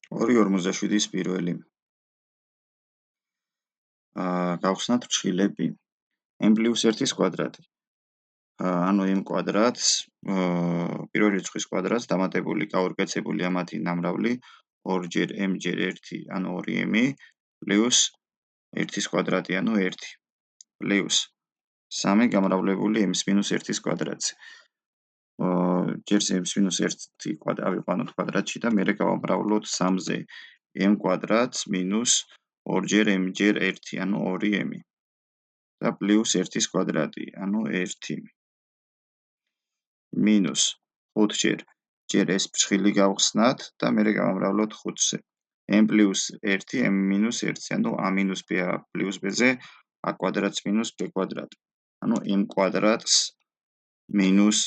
2.47-ის პირველი. გავხსნათ ფრჩხილები. m + 1-ის კვადრატი. ანუ m კვადრატს, პირველი რიცხვის კვადრატს დამატებული გაურკვეცებული ამათი ნამრავლი 2-ჯერ m-ჯერ 1, ანუ 2m პლუს 1-ის კვადრატი, ანუ 1 პლუს 3 გამრავლებული m-1-ის კვადრატზე. ჯერ m-1 ავიყვანოთ კვადრატში და მერე გავამრავლოთ 3-ზე m კვადრატს მინუს 2-ჯერ m-ჯერ 1, ანუ 2m და პლუს 1-ის კვადრატი, ანუ 1 მინუს 5-ჯერ ეს ფრჩხილი გავხსნათ და მერე გავამრავლოთ 5-ზე m პლუს 1, m მინუს 1, ანუ a მინუს b პლუს b-ზე a კვადრატს მინუს b კვადრატი, ანუ m კვადრატს მინუს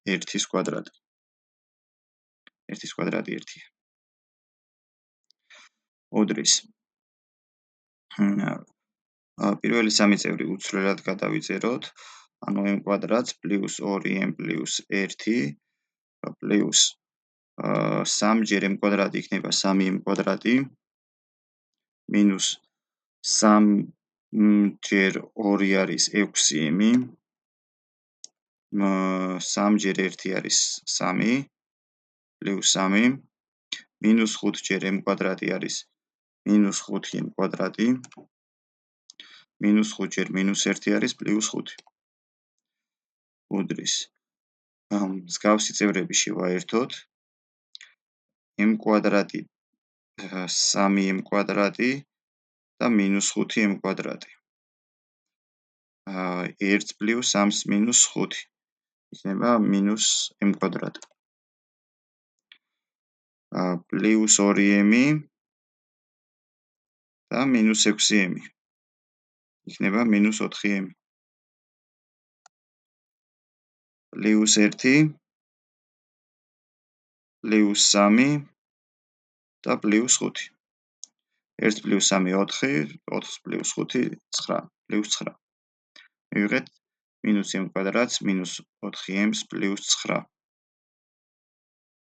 1-ის კვადრატი. 1-ის კვადრატი 1. უდრის. პირველი 3 წევრი უცვლელად გადავიწეროთ, ანუ m კვადრატს პლუს 2m პლუს 1 პლუს 3-ჯერ m კვადრატი იქნება 3m კვადრატი მინუს 3-ჯერ 2 არის 6m 3-ჯერ 1 არის 3 პლუს 3 მინუს 5-ჯერ m კვადრატი არის მინუს 5m კვადრატი მინუს 5-ჯერ მინუს 1 არის პლუს 5. უდრის. მსგავსი წევრები შევაერთოთ. m კვადრატი 3m კვადრატი და მინუს 5m კვადრატი. 1 პლუს 3-ს მინუს 5 იქნება მინუს m კვადრატი. პლუს 2m და მინუს 6m იქნება მინუს 4m. პლუს 1 პლუს 3 და პლუს 5. 1 პლუს 3 4, 4 პლუს 5 9, პლუს 9. მივიღეთ მინუს m კვადრატს მინუს 4m პლუს 9.